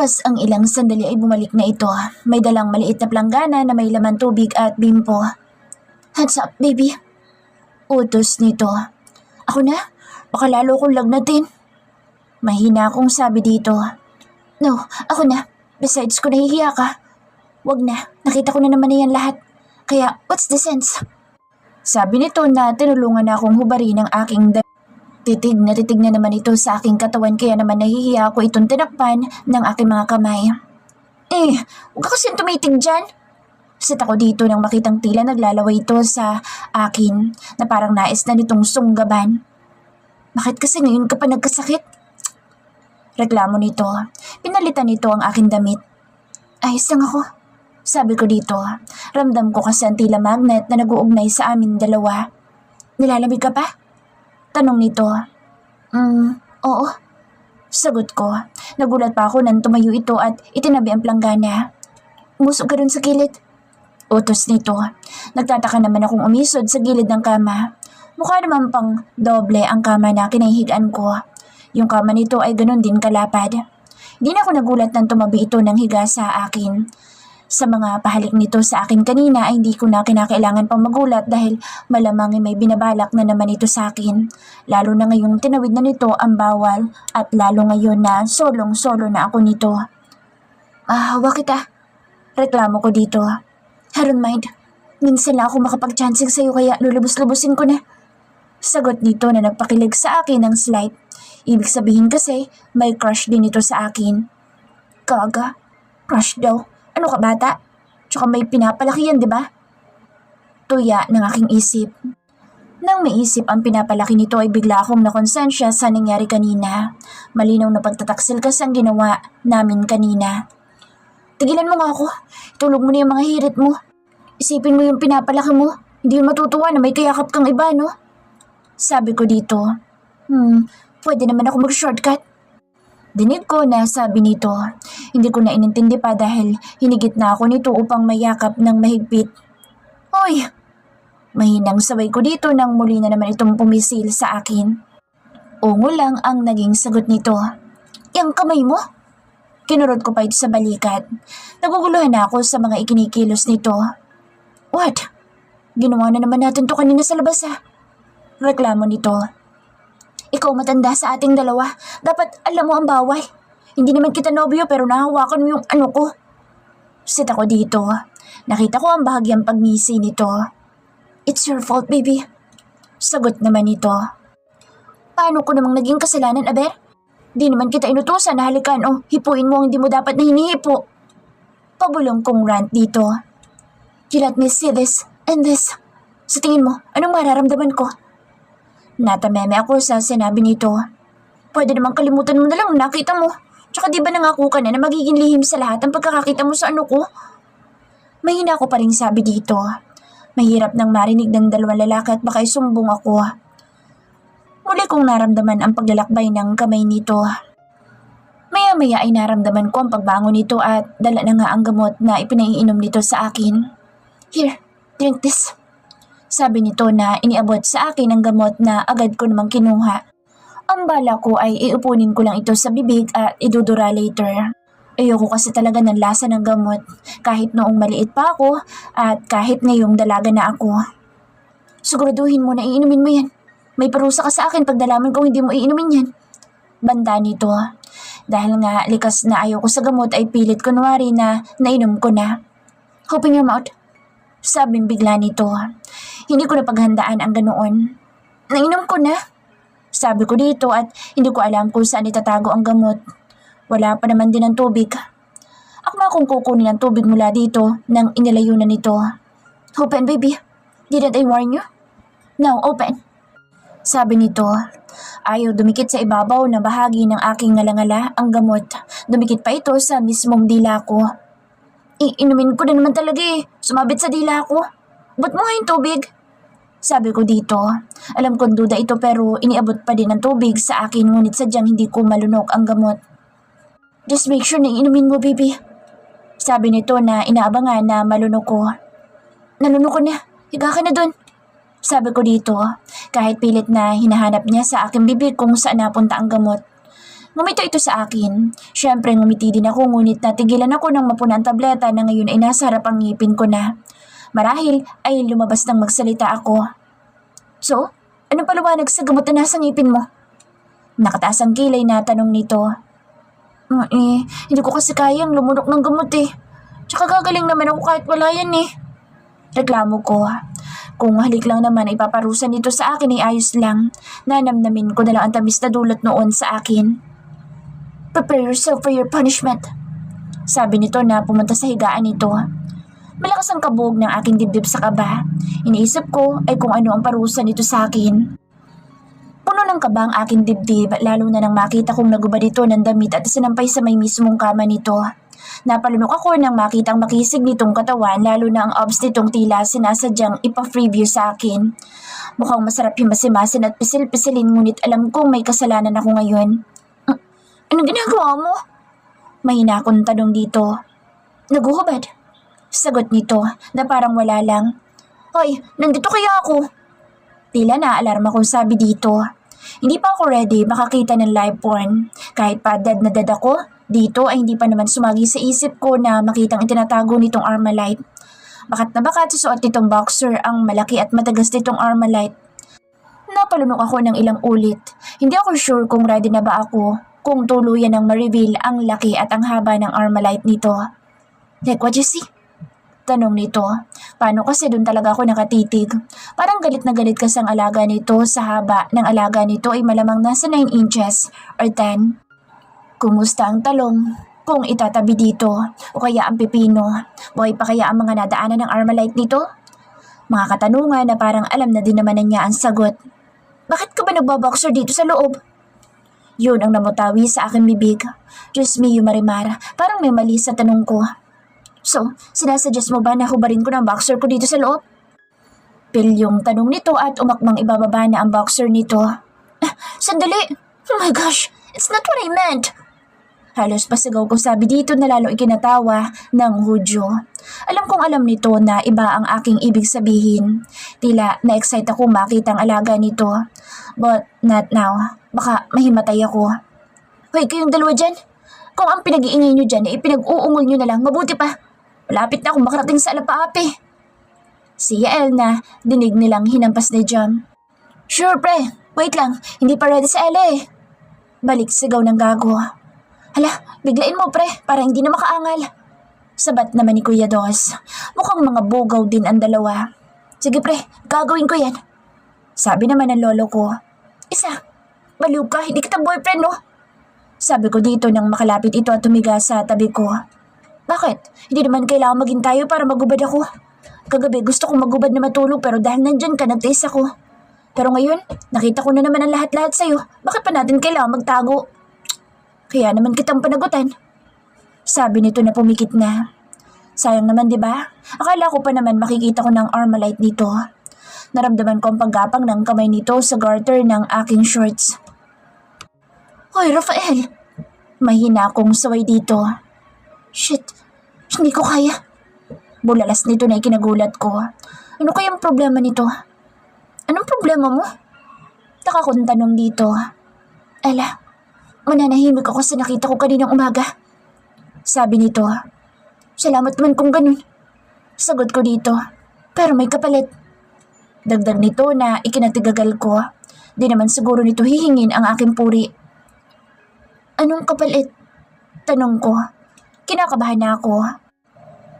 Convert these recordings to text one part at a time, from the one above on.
Makalipas ang ilang sandali ay bumalik na ito. May dalang maliit na planggana na may laman tubig at bimpo. "Hands up, baby." Utos nito. "Ako na? Baka lalo kong lagnatin." Mahina akong sabi dito. "No, ako na. Besides kung nahihiya ka." "Wag na, nakita ko na naman na yan lahat. Kaya, what's the sense?" Sabi nito na tinulungan na akong hubarin ng aking titig na naman ito sa aking katawan kaya naman nahihiya ako itong tinakpan ng aking mga kamay. Huwag ka kasing tumitig dyan." Sit ako dito nang makitang tila naglalaway ito sa akin na parang nais na nitong sunggaban. "Bakit kasi ngayon ka pa nagkasakit?" Reklamo nito. Pinalitan nito ang aking damit. "Ayos lang ako," sabi ko dito. Ramdam ko kasi ang tila magnet na nag-uugnay sa amin dalawa. "Nilalamig ka pa?" Tanong nito. Oo." Sagot ko. Nagulat pa ako nang tumayo ito at itinabi ang planggana. "Umusog ka dun sa gilid." Utos nito. Nagtataka naman akong umisod sa gilid ng kama. Mukha naman pang doble ang kama na kinahihigaan ko. Yung kama nito ay ganun din kalapad. Hindi na ako nagulat nang tumabi ito ng higa sa akin. Sa mga pahalik nito sa akin kanina ay hindi ko na kinakailangan pang magulat dahil malamang may binabalak na naman ito sa akin. Lalo na ngayong tinawid na nito ang bawal at lalo ngayon na solong-solo na ako nito. "Hawa kita." Reklamo ko dito. "I don't mind. Minsan lang ako makapag-chancing sa'yo kaya lulubos-lubusin ko na." Sagot nito na nagpakilig sa akin ng slight. Ibig sabihin kasi may crush din ito sa akin. Gaga, crush daw. Ano ka bata? Tsaka may pinapalaki yan, di ba? Tuya ng aking isip. Nang maisip ang pinapalaki nito ay bigla akong nakonsensya sa nangyari kanina. Malinaw na pagtataksil kasi ang ginawa namin kanina. "Tigilan mo nga ako. Tulog mo na yung mga hirit mo. Isipin mo yung pinapalaki mo. Hindi yun matutuwa na may kayakap kang iba, no?" Sabi ko dito. Pwede naman ako mag-shortcut." Dinig ko na sabi nito. Hindi ko na inintindi pa dahil hinigit na ako nito upang mayakap ng mahigpit. "Hoy!" Mahinang sabay ko dito nang muli na naman itong pumisil sa akin. Ungo lang ang naging sagot nito. "Yang kamay mo?" Kinurot ko pa ito sa balikat. Naguguluhan na ako sa mga ikinikilos nito. "What? Ginawa na naman natin to kanina sa labas ha." Reklamo nito. "Ikaw matanda sa ating dalawa. Dapat alam mo ang bawal. Hindi naman kita nobyo pero nahawakan mo yung ano ko." Sit ako dito. Nakita ko ang bahagyang pagngisi nito. "It's your fault, baby." Sagot naman nito. "Paano ko namang naging kasalanan, Aber? Di naman kita inutusan na halikan o hipuin mo ang hindi mo dapat na hinihipo." Pabulong kong rant dito. "You let me see this and this. Sa tingin mo, anong mararamdaman ko?" Natameme ako sa sinabi nito. "Pwede namang kalimutan mo na lang nakita mo. Tsaka di ba nangako ka na magiging lihim sa lahat ang pagkakakita mo sa ano ko?" Mahina ko pa rin sabi dito. Mahirap nang marinig ng dalawang lalaki at baka isumbong ako. Muli kong naramdaman ang paglalakbay ng kamay nito. Maya-maya ay naramdaman ko ang pagbangon nito at dala na nga ang gamot na ipinaiinom nito sa akin. "Here, drink this." Sabi nito na iniabot sa akin ang gamot na agad ko namang kinuha. Ang bala ko ay iupunin ko lang ito sa bibig at idudura later. Ayoko kasi talaga ng lasa ng gamot kahit noong maliit pa ako at kahit ngayong dalaga na ako. "Siguraduhin mo na iinumin mo yan. May parusa ka sa akin pag nalaman kong hindi mo iinumin yan." Banda nito. Dahil nga likas na ayaw ko sa gamot ay pilit kunwari na nainom ko na. "Open your mouth." Sabing bigla nito. Hindi ko na paghandaan ang ganoon. "Nainom ko na." Sabi ko dito at hindi ko alam kung saan itatago ang gamot. Wala pa naman din ang tubig. Akma kong kukunin ang tubig mula dito nang inilayo na nito. "Open, baby. Didn't I warn you? Now, open." Sabi nito. Ayaw dumikit sa ibabaw na bahagi ng aking ngalangala ang gamot. Dumikit pa ito sa mismong dila ko. "Iinumin ko na naman talaga eh. Sumabit sa dila ko. Ba't mo nga yung tubig?" Sabi ko dito. Alam kong duda ito pero iniabot pa din ang tubig sa akin ngunit sadyang hindi ko malunok ang gamot. "Just make sure na iinumin mo, baby." Sabi nito na inaabangan na malunok ko. "Nalunok ko na. Higa ka na dun." Sabi ko dito. Kahit pilit na hinahanap niya sa aking bibig kung saan napunta ang gamot. Ngumito ito sa akin. Siyempre ngumiti din ako ngunit natigilan ako ng mapuna ang tableta na ngayon ay nasa harap ang ngipin ko na. Marahil ay lumabas nang magsalita ako. So, anong paliwanag sa gamot na nasa ngipin mo? Nakataas ang kilay na tanong nito. Hindi ko kasi kayang lumunok ng gamot eh. Tsaka gagaling naman ako kahit wala yan eh. Reklamo ko. Kung halik lang naman ay paparusan nito sa akin ay ayos lang. Nanamnamin ko na lang ang tamis na dulot noon sa akin. Prepare yourself for your punishment. Sabi nito na pumunta sa higaan nito. Malakas ang kabog ng aking dibdib sa kaba. Iniisip ko ay kung ano ang parusa nito sa akin. Puno ng kaba ang aking dibdib lalo na nang makita kong nagubad ito ng damit at sinampay sa may mismong kama nito. Napalunok ako nang makitang makisig nitong katawan lalo na ang obs nitong tila sinasadyang ipa-freeview sa akin. Mukhang masarap himasimasin at pisil-pisilin ngunit alam kong may kasalanan ako ngayon. Anong ginagawa mo? Mahina akong tanong dito. Naguhubad? Sagot nito na parang wala lang. Hoy, nandito kaya ako? Tila na-alarma kong sabi dito. Hindi pa ako ready makakita ng live porn. Kahit pa dead na dead ako, dito ay hindi pa naman sumagi sa isip ko na makitang itinatago nitong Armalite. Bakat na bakat susuot nitong boxer ang malaki at matagas nitong Armalite. Napalunok ako ng ilang ulit. Hindi ako sure kung ready na ba ako kung tuluyan ng ma-reveal ang laki at ang haba ng Armalite nito. Like what you see? Tanong nito. Paano kasi doon talaga ako nakatitig? Parang galit na galit kasi ang alaga nito sa haba ng alaga nito ay malamang nasa 9 inches or 10. Kumusta ang talong? Kung itatabi dito o kaya ang pipino, buhay pa kaya ang mga nadaanan ng Armalite nito? Mga katanungan na parang alam na din naman niya ang sagot. Bakit ka ba nagbaboxer dito sa loob? Yun ang namutawi sa aking bibig. Diyos mio Marimar, parang may mali sa tanong ko. So, sinasuggest mo ba na hubarin ko ng boxer ko dito sa loob? Pilyong tanong nito at umakmang ibababa na ang boxer nito. Sandali! Oh my gosh! It's not what I meant! Halos pasigaw ko sabi dito na lalo ikinatawa ng Hudyo. Alam kong alam nito na iba ang aking ibig sabihin. Tila na-excite ako makita ang alaga nito. But not now. Baka mahimatay ako. Hoy, kayong dalawa dyan? Kung ang pinag-iingay nyo dyan ay pinag-uungol nyo na lang, mabuti pa. Malapit na akong makarating sa alapaapi. Si Yael na dinig nilang hinampas ni Jam. Sure pre, wait lang, hindi pa ready sa Ella eh. Balik sigaw ng gago. Hala, biglain mo pre, para hindi na makaangal. Sabat naman ni Kuya Dos. Mukhang mga bugaw din ang dalawa. Sige pre, gagawin ko yan. Sabi naman ng lolo ko. Isa, baliw ka, hindi kita boyfriend no? Sabi ko dito nang makalapit ito at tumiga sa tabi ko. Bakit? Hindi naman kailangan maging tayo para magubad ako. Kagabi gusto kong magubad na matulog pero dahil nandyan ka nagtiis ako. Pero ngayon, nakita ko na naman ang lahat-lahat sa'yo. Bakit pa natin kailangan magtago? Kaya naman kitang panagutan. Sabi nito na pumikit na. Sayang naman, di ba? Akala ko pa naman makikita ko ng Armalite dito. Naramdaman ko ang paggapang ng kamay nito sa garter ng aking shorts. Hoy, Rafael! Mahina akong saway dito. Shit, hindi ko kaya. Bulalas nito na ikinagulat ko. Ano kayang problema nito? Anong problema mo? Taka kong tanong dito. Ala, mananahimik ako sa nakita ko kaninang umaga. Sabi nito. Salamat man kung ganun. Sagot ko dito. Pero may kapalit. Dagdag nito na ikinatigagal ko. Di naman siguro nito hihingin ang aking puri. Anong kapalit? Tanong ko. Kinakabahan na ako.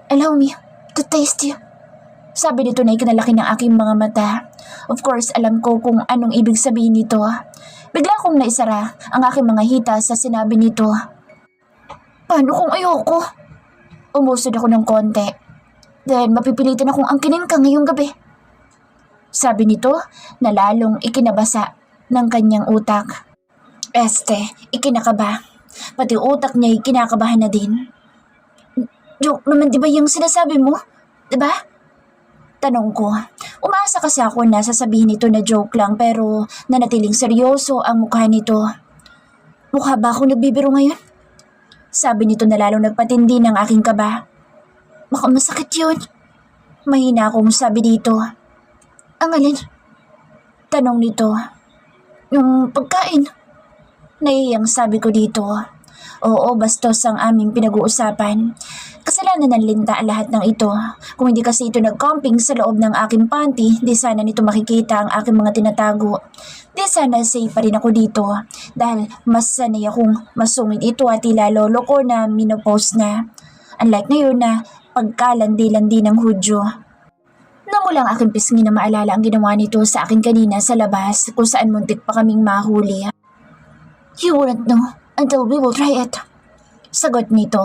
Allow me to taste you. Sabi nito na ikinalaki ng aking mga mata. Of course, alam ko kung anong ibig sabihin nito. Bigla akong naisara ang aking mga hita sa sinabi nito. Paano kung ayoko? Umusod ako ng konti. Dahil mapipilitan akong angkinin ka ngayong gabi. Sabi nito na lalong ikinabasa ng kanyang utak. Ikinakaba. Pati utak niya kinakabahan na din. Joke naman di ba yung sinasabi mo? Diba? Tanong ko. Umaasa kasi ako na sasabihin nito na joke lang pero nanatiling seryoso ang mukha nito. Mukha ba ako nagbibiro ngayon? Sabi nito na lalong nagpatindi ng aking kaba. Baka masakit yun. Mahina akong sabi dito. Ang alin? Tanong nito. Yung pagkain. Nahihiyang sabi ko dito. Oo, bastos ang aming pinag-uusapan. Kasalanan ng Linda ang lahat ng ito. Kung hindi kasi ito nag-camping sa loob ng aking panty, di sana nito makikita ang aking mga tinatago. Di sana safe pa rin ako dito dahil mas sanay akong masungit ito at tila lolo ko na minopost na. Unlike ngayon na pagkalandi-landi ng hudyo. Namulang aking pisngi na maalala ang ginawa nito sa akin kanina sa labas kung saan muntik pa kaming mahuli. You wouldn't know until we will try it. Sagot nito.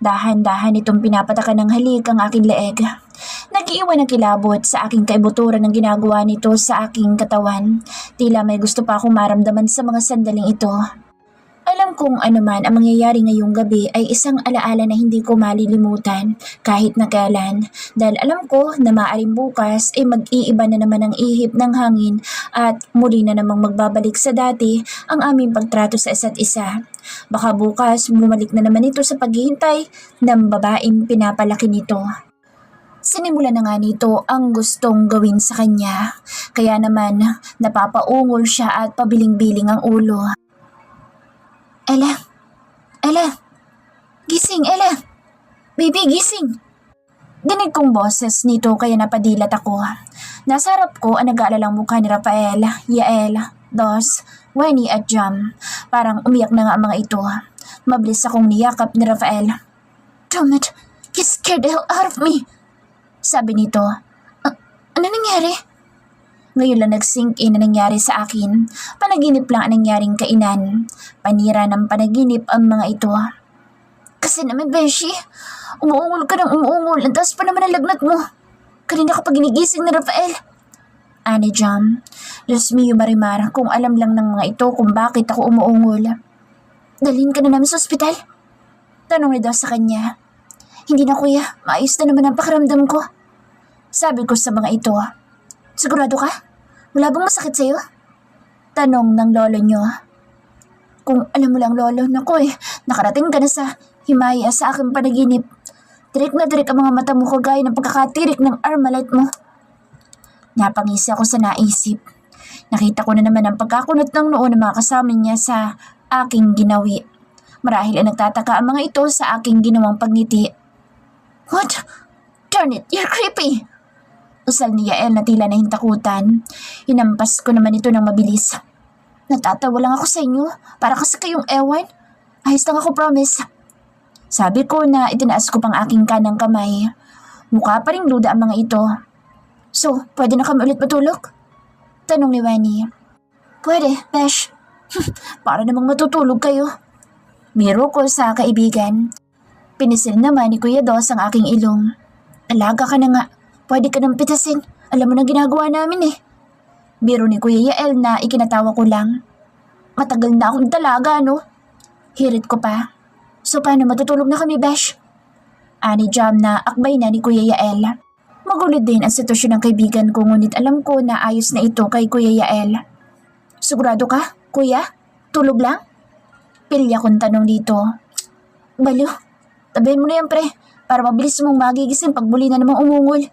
Dahan-dahan itong pinapatakan ng halik ang aking leeg. Nag-iwan ng kilabot sa aking kaibuturan ng ginagawa nito sa aking katawan. Tila may gusto pa akong maramdaman sa mga sandaling ito. Alam kong anuman ang mangyayari ngayong gabi ay isang alaala na hindi ko malilimutan kahit na kailan dahil alam ko na maaaring bukas ay mag-iiba na naman ang ihip ng hangin at muli na namang magbabalik sa dati ang aming pagtrato sa isa't isa. Baka bukas bumalik na naman ito sa paghihintay ng babaeng pinapalaki nito. Sinimulan na nga nito ang gustong gawin sa kanya kaya naman napapaungol siya at pabiling-biling ang ulo. Ella! Ella! Gising, Ella! Baby, gising! Dinig kong boses nito kaya napadilat ako. Nasa harap ko ang nag-aalalang mukha ni Rafael, Yael, Dos, Wenny at Jam. Parang umiyak na nga ang mga ito. Mabilis akong niyakap ni Rafael. Damn it! You scared the hell out of me! Sabi nito. Ano nangyari? Ngayon lang nag-sink in na nangyari sa akin. Panaginip lang ang nangyaring kainan. Panira ng panaginip ang mga ito. Kasi naman, Beshi, umuungol ka ng umuungol. Ang taas pa naman ang lagnat mo. Kanina ka pa ginigising na Rafael. Ani Jam, Diyos mio Marimar, kung alam lang ng mga ito kung bakit ako umuungol. Dalhin ka na namin sa ospital? Tanong ni daw sa kanya. Hindi na kuya, maayos na naman ang pakiramdam ko. Sabi ko sa mga ito. Sigurado ka? Wala bang masakit sa'yo? Tanong ng lolo nyo. Kung alam mo lang lolo, naku nakarating ka na sa himaya sa aking panaginip. Tirik na tirik ang mga mata mo kagaya ng pagkakatirik ng Armalite mo. Napangisi ako sa naisip. Nakita ko na naman ang pagkakunot ng noo ng mga kasama niya sa aking ginawi. Marahil ay nagtataka ang mga ito sa aking ginawang pagngiti. What? Darn it, you're creepy! Usal ni Yael na tila nahintakutan. Hinampas ko naman ito ng mabilis. Natatawa lang ako sa inyo. Para kasi kayong ewan. Ayos lang ako, promise. Sabi ko na itinaas ko pang aking kanang kamay. Mukha pa ring duda ang mga ito. So, pwede na kami ulit matulog? Tanong ni Wenny. Pwede, Besh. Para namang matutulog kayo. Biro ko sa kaibigan. Pinisil naman ni Kuya Dos ang aking ilong. Alaga ka na nga. Pwede ka nang pitasin. Alam mo na ginagawa namin Biro ni Kuya Yael na ikinatawa ko lang. Matagal na akong talaga, no? Hirit ko pa. So paano matutulog na kami, Besh? Ani Jam na akbay na ni Kuya Yael. Magulo din ang sitwasyon ng kaibigan ko ngunit alam ko na ayos na ito kay Kuya Yael. Sigurado ka, Kuya? Tulog lang? Pilya kong tanong dito. Balo, tabihin mo na yan pre, para mabilis mong magigising pag muli na namang umungol.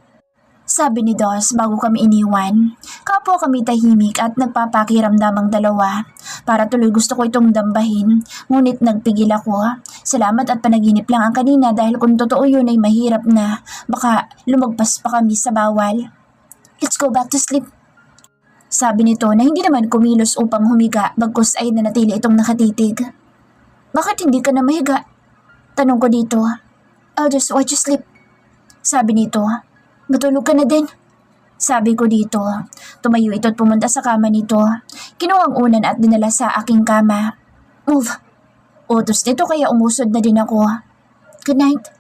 Sabi ni Dos bago kami iniwan. Kapwa kami tahimik at nagpapakiramdam ang dalawa. Para tuloy gusto ko itong dambahin, ngunit nagpigil ako. Salamat at panaginip lang ang kanina dahil kung totoo yun ay mahirap na. Baka lumagpas pa kami sa bawal. Let's go back to sleep. Sabi nito na hindi naman kumilos upang humiga bagkus ay nanatili itong nakatitig. Bakit hindi ka na mahiga? Tanong ko dito. I'll just watch you sleep. Sabi nito. Matulog ka na din. Sabi ko dito. Tumayo ito at pumunta sa kama nito. Kinuha ang unan at dinala sa aking kama. Move. Utos nito kaya umusod na din ako. Good night.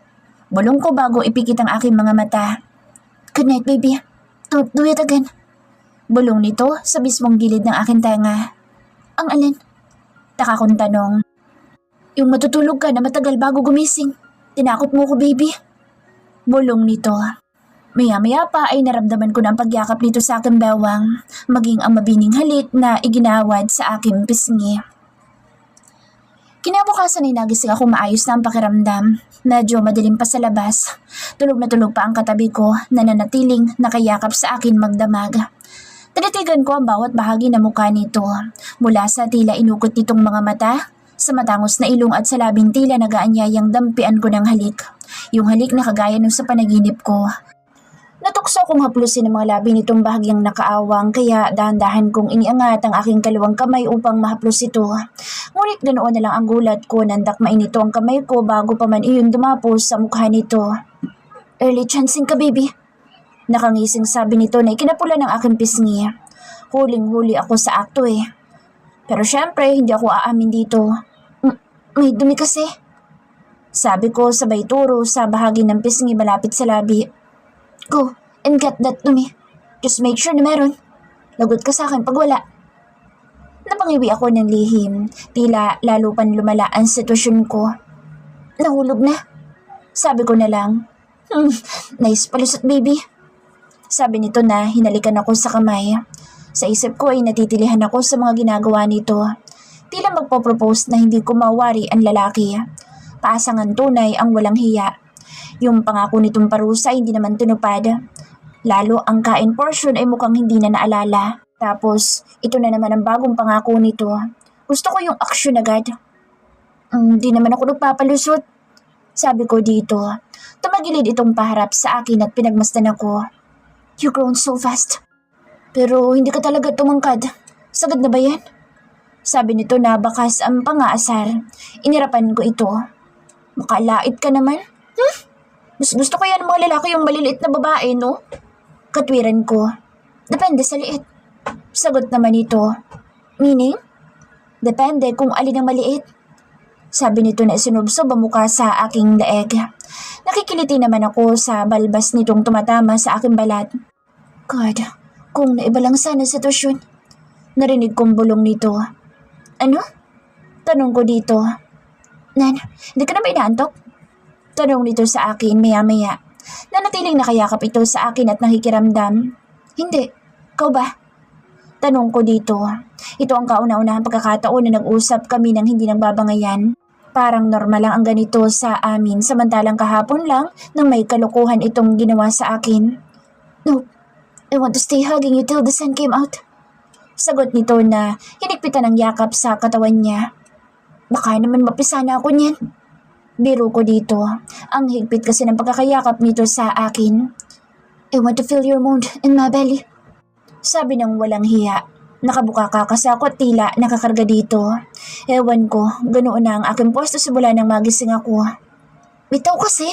Bulong ko bago ipikit ang aking mga mata. Good night, baby. Don't do it again. Bulong nito sa mismong gilid ng aking tenga. Ang alin? Taka kong tanong. Yung matutulog ka na matagal bago gumising. Tinakot mo ko, baby. Bulong nito. Maya-maya pa ay naramdaman ko na ang pagyakap nito sa aking bewang, maging ang mabining halik na iginawad sa aking pisngi. Kinabukasan ay nagising ako maayos na ang pakiramdam. Medyo madilim pa sa labas. Tulog na tulog pa ang katabi ko na nanatiling nakayakap sa akin magdamag. Tinitigan ko ang bawat bahagi ng mukha nito. Mula sa tila inukot nitong mga mata, sa matangos na ilong at sa labing tila nagaanyayang dampian ko ng halik. Yung halik na kagaya nung sa panaginip ko. Natukso kong haplusin ang mga labi nitong bahagyang nakaawang kaya dahan-dahan kong iniangat ang aking kalawang kamay upang mahaplos ito. Ngunit ganoon na lang ang gulat ko nang dakmain nito ang kamay ko bago pa man iyon dumapos sa mukha nito. Early chancing ka, baby. Nakangising sabi nito na ikinapula ng aking pisngi. Huling-huli ako sa akto eh. Pero syempre, hindi ako aamin dito. May dumi kasi. Sabi ko sabay turo sa bahagi ng pisngi malapit sa labi. Go and get that dumi. Just make sure na meron. Lagot ka sa akin pag wala. Napangiwi ako ng lihim. Tila lalo pan lumala ang sitwasyon ko. Nahulog na. Sabi ko na lang. Nice palusot, baby. Sabi nito na hinalikan ako sa kamay. Sa isip ko ay natitilihan ako sa mga ginagawa nito. Tila magpo-propose na hindi ko mawari ang lalaki. Paasangan tunay ang walang hiya. Yung pangako nitong parusa hindi naman tinupad. Lalo ang kain portion ay mukhang hindi na naalala. Tapos, ito na naman ang bagong pangako nito. Gusto ko yung aksyon agad. Di naman ako nagpapalusot. Sabi ko dito. Tumagilid itong paharap sa akin at pinagmasdan ako. You grown so fast. Pero hindi ka talaga tumangkad. Sagad na ba yan? Sabi nito na bakas ang pangaasar. Inirapan ko ito. Makalait ka naman. Mas gusto ko yan ng mga lalaki yung maliliit na babae, no? Katwiran ko. Depende sa liit. Sagot naman ito. Meaning? Depende kung alin ang maliit. Sabi nito na isinubsob ang mukha sa aking daeg. Nakikiliti naman ako sa balbas nitong tumatama sa aking balat. God, kung naiba lang sana sitwasyon. Narinig kong bulong nito. Ano? Tanong ko dito. Nan, hindi ka na ba inaantok? Tanong nito sa akin maya-maya. Nanatiling nakayakap ito sa akin at nakikiramdam. Hindi. Ikaw ba? Tanong ko dito. Ito ang kauna-unahang pagkakataon na nag-usap kami ng hindi nagbabangayan. Parang normal lang ang ganito sa amin samantalang kahapon lang nang may kalokohan itong ginawa sa akin. No, I want to stay hugging you till the sun came out. Sagot nito na hinigpitan ng yakap sa katawan niya. Baka naman mapisa na ako niyan. Biro ko dito. Ang higpit kasi ng pagkakayakap nito sa akin. I want to feel your mood in my belly. Sabi ng walang hiya. Nakabuka ka kasi ako at tila nakakarga dito. Ewan ko, ganoon na ang aking pwesto simula nang magising ako. Bitaw kasi.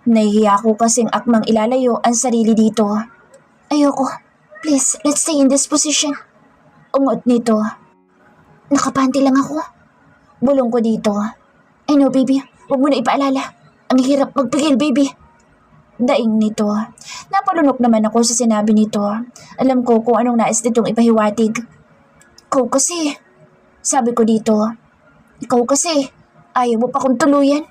Nahihiya ko kasing akmang ilalayo ang sarili dito. Ayoko. Please, let's stay in this position. Ungot nito. Nakapanti lang ako. Bulong ko dito. I know, baby. Huwag mo na ipaalala. Ang hirap magpigil, baby. Daing nito. Napalunok naman ako sa sinabi nito. Alam ko kung anong nais nitong ipahiwatig. Ikaw kasi. Sabi ko dito. Ikaw kasi. Ayaw mo pa kong tuluyan.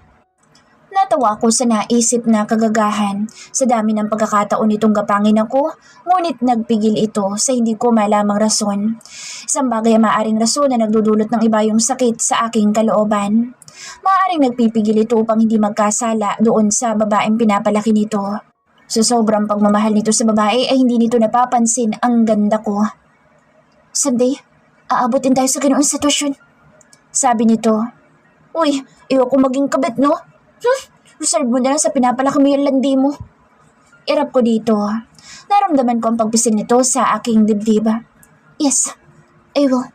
Natawa ako sa naisip na kagagahan sa dami ng pagkakataon nitong gapangin ako, ngunit nagpigil ito sa hindi ko malamang rason. Isang bagay ang maaaring rason na nagdudulot ng iba yung sakit sa aking kalooban. Maaaring nagpipigil ito upang hindi magkasala doon sa babaeng pinapalaki nito. Sa sobrang pagmamahal nito sa babae ay hindi nito napapansin ang ganda ko. Someday, aabutin tayo sa ganoong sitwasyon. Sabi nito. Uy, ayoko maging kabit, no? Reserve mo na lang sa pinapalaki mo yung landi mo. Irap ko dito. Naramdaman ko ang pagpisil nito sa aking dibdib. Yes, I will.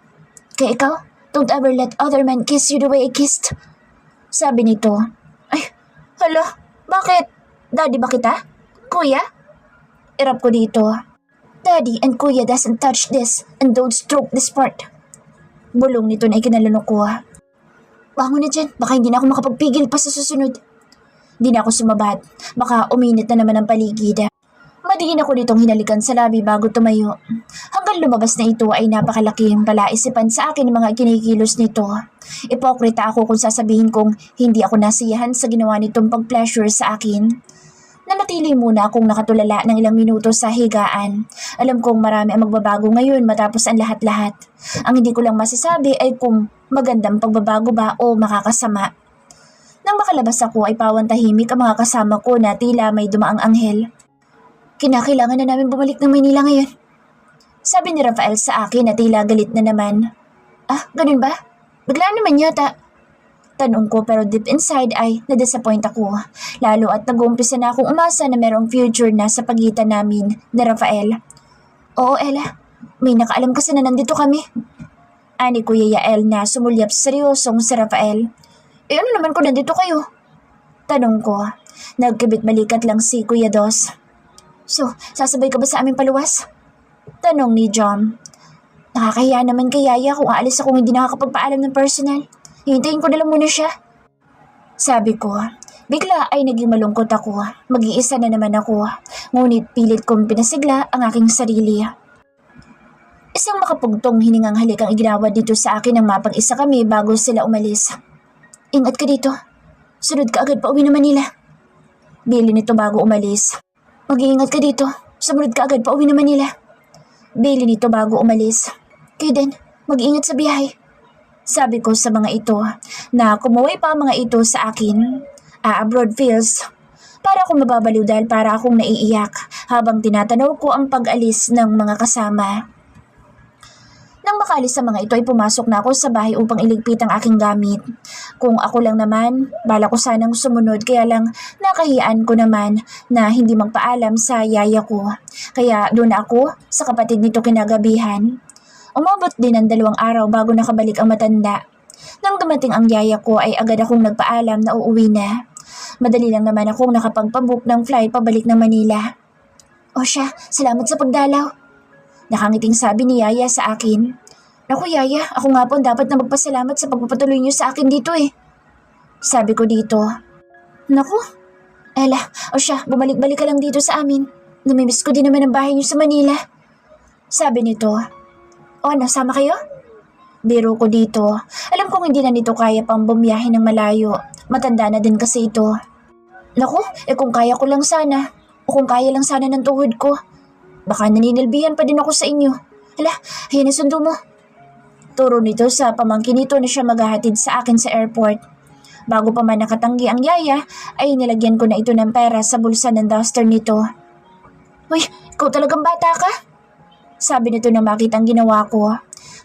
Kaya ikaw, don't ever let other men kiss you the way I kissed. Sabi nito. Ay, hala, bakit? Daddy ba kita? Kuya? Irap ko dito. Daddy and Kuya doesn't touch this and don't stroke this part. Bulong nito na ikinalunok ko. Bangon na dyan, baka hindi na ako makapagpigil pa sa susunod. Di na ako sumabat, baka uminit na naman ang paligid. Madiin ako nitong hinalikan sa labi bago tumayo. Hanggang lumabas na ito ay napakalaking palaisipan sa akin ng mga kinikilos nito. Ipokrita ako kung sasabihin kong hindi ako nasiyahan sa ginawa nitong pag-pleasure sa akin. Nanatili muna akong nakatulala ng ilang minuto sa higaan. Alam kong marami ang magbabago ngayon matapos ang lahat-lahat. Ang hindi ko lang masasabi ay kung magandang pagbabago ba o makakasama. Nang makalabas ako ay pawantahimik ang mga kasama ko na tila may dumaang anghel. Kinakailangan na namin bumalik ng Maynila ngayon. Sabi ni Rafael sa akin na tila galit na naman. Ah, ganun ba? Biglaan naman yata. Tanong ko pero deep inside ay na-disappoint ako. Lalo at nag-uumpisa na akong umasa na merong future na sa pagitan namin ni Rafael. Oo, Ella. May nakaalam kasi na nandito kami. Ani Kuya Yael na sumulyap sa seryosong si Rafael. Eh ano naman kung nandito kayo? Tanong ko. Nagkibit balikat lang si Kuya Dos. So, sasabay ka ba sa aming paluwas? Tanong ni John. Nakakahiya naman kay Yaya kung aalis akong hindi nakakapagpaalam ng personal. Hintayin ko na lang muna siya. Sabi ko. Bigla ay naging malungkot ako. Mag-iisa na naman ako. Ngunit pilit kong pinasigla ang aking sarili. Isang makapugtong hiningang halik ang iginawa dito sa akin nang mapag-isa kami bago sila umalis. Ingat ka dito. Sunod ka agad pa uwi na Manila. Bili nito bago umalis. Mag-iingat ka dito. Sumunod ka agad pa uwi na Manila. Bili nito bago umalis. Kayo din, mag-iingat sa biyahe. Sabi ko sa mga ito na kumuwi pa ang mga ito sa akin. Abroad feels. Para akong mababaliw dahil para akong naiiyak habang tinatanaw ko ang pag-alis ng mga kasama. Nang makaalis sa mga ito ay pumasok na ako sa bahay upang iligpit ang aking gamit. Kung ako lang naman, bala ko sanang sumunod kaya lang nakahiyaan ko naman na hindi magpaalam sa yaya ko. Kaya doon ako sa kapatid nito kinagabihan. Umabot din ang 2 araw bago nakabalik ang matanda. Nang dumating ang yaya ko ay agad akong nagpaalam na uuwi na. Madali lang naman akong nakapagpabook ng flight pabalik ng Manila. O siya, salamat sa pagdalaw. Nakangiting sabi ni Yaya sa akin. Naku Yaya, ako nga po dapat na magpasalamat sa pagpapatuloy niyo sa akin dito eh. Sabi ko dito. Naku, Ella, o siya, bumalik-balik ka lang dito sa amin. Namimiss ko din naman ang bahay niyo sa Manila. Sabi nito. O ano, sama kayo? Biro ko dito. Alam kong hindi na nito kaya pang bumiyahe ng malayo. Matanda na din kasi ito. Naku, kung kaya ko lang sana. O kung kaya lang sana ng tuhod ko. Baka naninilbihan pa din ako sa inyo. Hala, ayan ang sundo mo. Turo nito sa pamangkin nito na siya maghahatid sa akin sa airport. Bago pa man nakatanggi ang yaya, ay nilagyan ko na ito ng pera sa bulsa ng duster nito. Uy, ikaw talagang bata ka? Sabi nito na makita ang ginawa ko.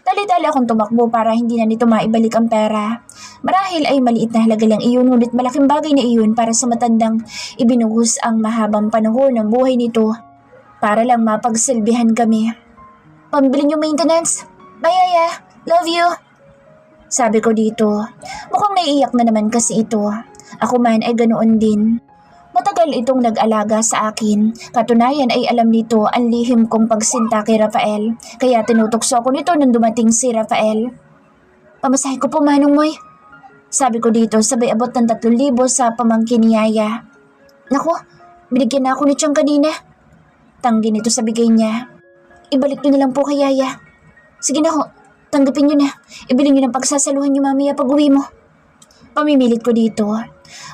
Dali-dali akong tumakbo para hindi na nito maibalik ang pera. Marahil ay maliit na halaga lang iyon, ngunit malaking bagay na iyon para sa matandang ibinuhos ang mahabang panahon ng buhay nito. Para lang mapagsilbihan kami. Pambili niyo maintenance? Bye, Yaya. Love you. Sabi ko dito. Mukhang naiiyak na naman kasi ito. Ako man ay ganoon din. Matagal itong nag-alaga sa akin. Katunayan ay alam nito ang lihim kong pagsinta kay Rafael. Kaya tinutokso ako nito nung dumating si Rafael. Pamasahe ko po, Manong Moy. Sabi ko dito sabay abot ng 3,000 sa pamangkin ni Yaya. Naku, binigyan na ako ni Chang kanina. Tanggi nito sa bigay niya. Ibalik niyo na lang po kay Yaya. Sige na ho, tanggapin niyo na. Ibili niyo ng pagsasaluhan niyo mamaya pag uwi mo. Pamimilit ko dito.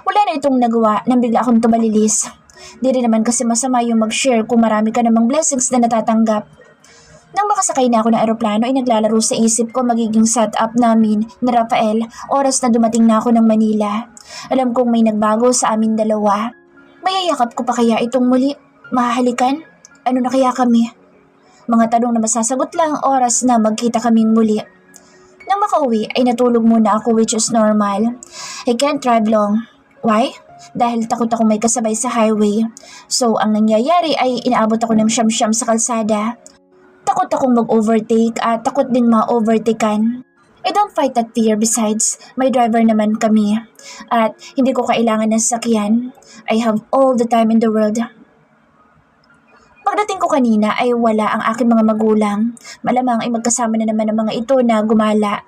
Wala na itong nagawa nang bigla akong tumalilis. Di rin naman kasi masama yung mag-share kung marami ka namang blessings na natatanggap. Nang makasakay na ako ng aeroplano ay naglalaro sa isip ko magiging setup namin ni Rafael oras na dumating na ako ng Manila. Alam kong may nagbago sa amin dalawa. Mayayakap ko pa kaya itong muli? Mahahalikan? Ano na kaya kami? Mga tanong na masasagot lang oras na magkita kaming muli. Nang makauwi ay natulog muna ako which is normal. I can't drive long. Why? Dahil takot ako may kasabay sa highway. So ang nangyayari ay inaabot ako ng siyam-siyam sa kalsada. Takot akong mag-overtake at takot din ma-overtaken. I don't fight that fear besides, may driver naman kami. At hindi ko kailangan ng sasakyan. I have all the time in the world. Pagdating ko kanina ay wala ang aking mga magulang. Malamang ay magkasama na naman ang mga ito na gumala.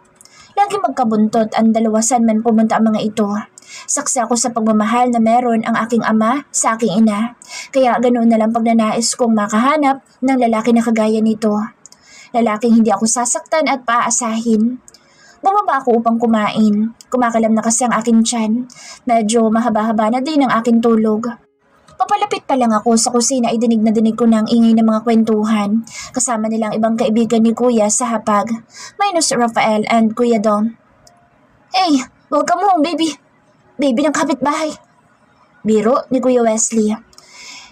Lagi magkabuntot ang dalawa saan man pumunta ang mga ito. Saksi ako sa pagmamahal na meron ang aking ama sa aking ina. Kaya ganoon na lang pagnanais kong makahanap ng lalaki na kagaya nito. Lalaking hindi ako sasaktan at paaasahin. Bumaba ako upang kumain. Kumakalam na kasi ang aking tiyan. Medyo mahaba-haba na din ang aking tulog. Papalapit pa lang ako sa kusina ay dinig na dinig ko ng ingay ng mga kwentuhan. Kasama nilang ibang kaibigan ni Kuya sa hapag. Minus Rafael and Kuya Dom. Hey, welcome home baby. Baby ng kapitbahay. Biro ni Kuya Wesley.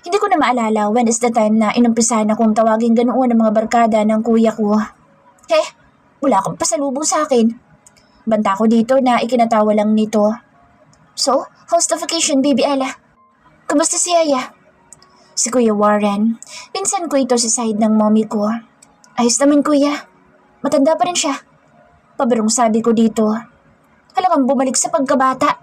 Hindi ko na maalala when is the time na inumpisahan akong tawagin ganoon ng mga barkada ng kuya ko. Wala akong pasalubong sa akin. Banta ko dito na ikinatawa lang nito. So, how's the vacation, baby Ella? Kumusta si Yaya? Si Kuya Warren. Pinsan ko ito sa side ng mommy ko. Ayos naman kuya. Matanda pa rin siya. Pabirong sabi ko dito. Halamang bumalik sa pagkabata.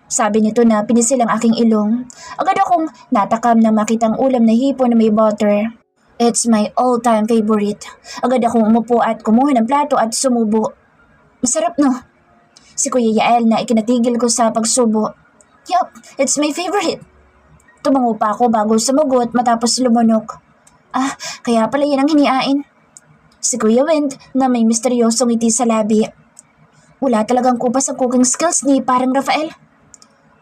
Sabi nito na pinisil ang aking ilong. Agad akong natakam nang makitang ulam na hipon na may butter. It's my all-time favorite. Agad akong umupo at kumuha ng plato at sumubo. Masarap no? Si Kuya Yael na ikinatigil ko sa pagsubo. Yup, it's my favorite. Tumango pa ako bago sumagot matapos lumunok. Kaya pala yan ang hiniain. Si Kuya Wind na may misteryosong ngiti sa labi. Wala talagang kupas ang cooking skills ni parang Rafael.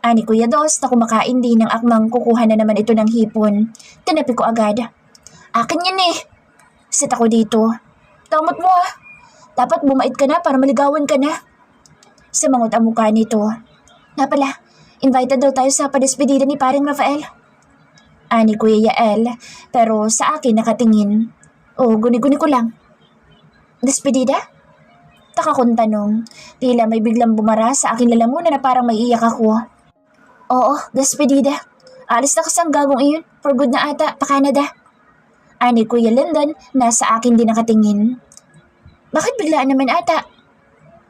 Ani Kuya Dos na kumakain din ng akmang kukuha na naman ito ng hipon. Tinapi ko agad. Akin yan eh. Sit ako dito. Damot mo Dapat bumait ka na para maligawan ka na. Sumangot ang mukha nito. Pala, invited daw tayo sa padespedida ni paring Rafael. Ani Kuya Yael, pero sa akin nakatingin. Guni-guni ko lang. Despedida? Taka kong tanong. Tila may biglang bumara sa aking lalamunan na parang may iyak ako. Oo, despedida. Alis na kasi ang gagong iyon. For good na ata, pa Canada. Ani Kuya Lyndon na sa akin din nakatingin. Bakit biglaan naman ata?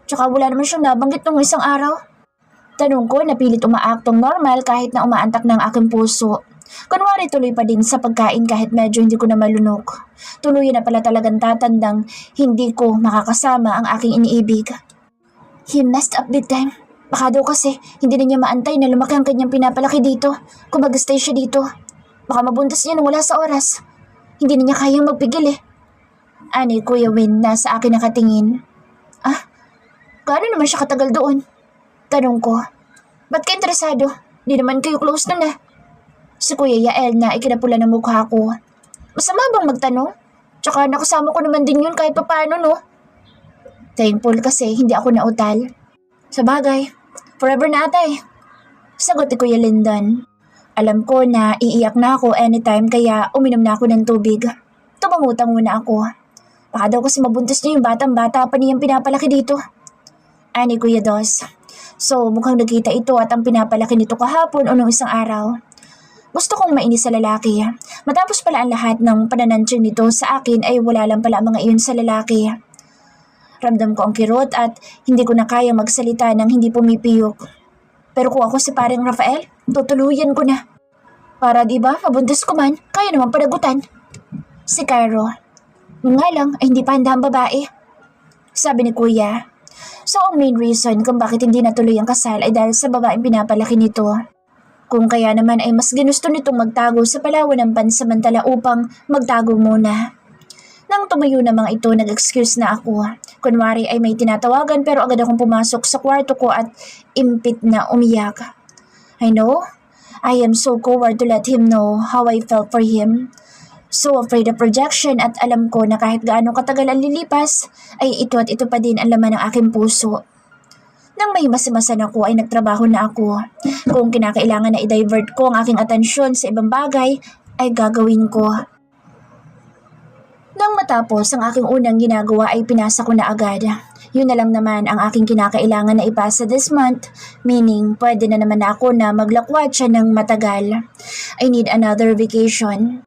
Tsaka wala naman siyang nabanggit nung isang araw. Tanong ko na pilit umaaktong normal kahit na umaantak ng aking puso. Kunwari tuloy pa din sa pagkain kahit medyo hindi ko na malunok. Tuloy na pala talagang tatandang hindi ko makakasama ang aking iniibig. He messed up big time. Baka daw kasi hindi na niya maantay na lumaki ang kanyang pinapalaki dito. Kung mag-stay siya dito. Baka mabuntas niya nang wala sa oras. Hindi na niya kayang magpigil Ani Kuya Win na sa akin nakatingin. Gaano naman siya katagal doon? Tanong ko. Ba't ka interesado? Di naman kayo close na. Si Kuya Yael na ikinapula ng mukha ko. Masama bang magtanong? Tsaka nakasama ko naman din yun kahit papaano no? Thankful kasi hindi ako nautal. Sa bagay, forever na ata Sagot ni Kuya Lyndon. Alam ko na iiyak na ako anytime kaya uminom na ako ng tubig. Tumangutang muna ako. Baka daw kasi mabuntis niya yung batang-bata pa niyang pinapalaki dito. Ani Kuya Dos. So mukhang nakita ito at ang pinapalaki nito kahapon o nung isang araw. Gusto kong mainis sa lalaki. Matapos pala ang lahat ng pananansyong nito sa akin ay wala lang pala ang mga iyon sa lalaki. Ramdam ko ang kirot at hindi ko na kayang magsalita nang hindi pumipiyok. Pero kung ako si paring Rafael, tutuluyan ko na. Para diba, mabuntis ko man, kaya naman panagutan. Si Cairo. Nga lang ay hindi pa handa ang babae. Sabi ni Kuya. So ang main reason kung bakit hindi natuloy ang kasal ay dahil sa babaeng pinapalaki nito. Kung kaya naman ay mas ginusto nitong magtago sa Palawan ng pansamantala upang magtago muna. Nang tumayo na mga ito, nag-excuse na ako. Kunwari ay may tinatawagan pero agad akong pumasok sa kwarto ko at impit na umiyak. I know, I am so coward to let him know how I felt for him. So afraid of rejection at alam ko na kahit gaano katagal ang lilipas, ay ito at ito pa din ang laman ng aking puso. Nang may masimasan ako ay nagtrabaho na ako. Kung kinakailangan na i-divert ko ang aking atensyon sa ibang bagay, ay gagawin ko. Nang matapos ang aking unang ginagawa ay pinasa ko na agad. Yun na lang naman ang aking kinakailangan na ipasa this month, meaning pwede na naman ako na maglakwat siya ng matagal. I need another vacation.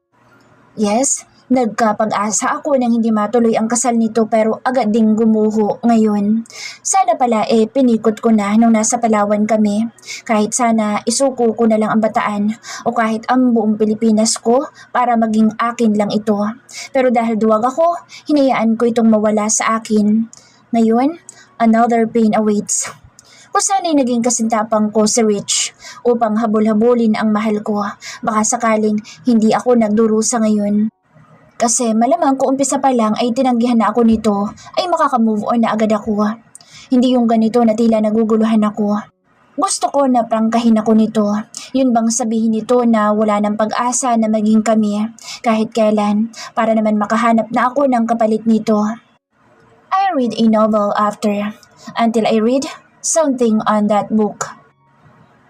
Yes, nagkapag-asa ako nang hindi matuloy ang kasal nito pero agad ding gumuho ngayon. Sana pala pinikot ko na nung nasa Palawan kami. Kahit sana isuko ko na lang ang Bataan o kahit ang buong Pilipinas ko para maging akin lang ito. Pero dahil duwag ako, hinayaan ko itong mawala sa akin. Ngayon, another pain awaits. Kung sana'y naging kasintapang ko si Rich upang habol-habulin ang mahal ko, baka sakaling hindi ako nagdurusa ngayon. Kasi malamang kung umpisa pa lang ay tinanggihan na ako nito, ay makakamove on na agad ako. Hindi yung ganito na tila naguguluhan ako. Gusto ko na prangkahin ako nito. Yun bang sabihin nito na wala ng pag-asa na maging kami kahit kailan para naman makahanap na ako ng kapalit nito. I read a novel after until I read something on that book.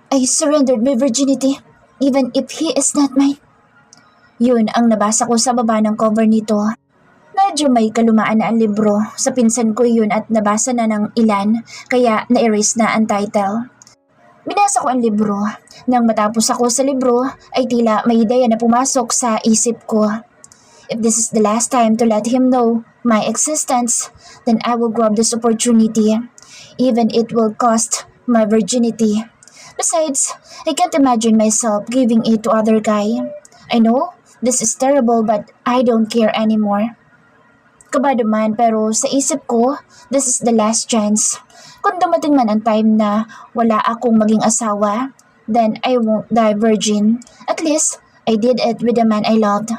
I surrendered my virginity even if he is not mine. Yun ang nabasa ko sa baba ng cover nito. Medyo may kalumaan na ang libro. Sa pinsan ko yun at nabasa na ng ilan, kaya na-erase na ang title. Binasa ko ang libro. Nang matapos ako sa libro, ay tila may ideya na pumasok sa isip ko. If this is the last time to let him know my existence, then I will grab this opportunity, even it will cost my virginity. Besides, I can't imagine myself giving it to other guy. I know, this is terrible but I don't care anymore. Kabado man pero sa isip ko, this is the last chance. Kung dumating man ang time na wala akong maging asawa, then I won't die virgin. At least, I did it with the man I loved.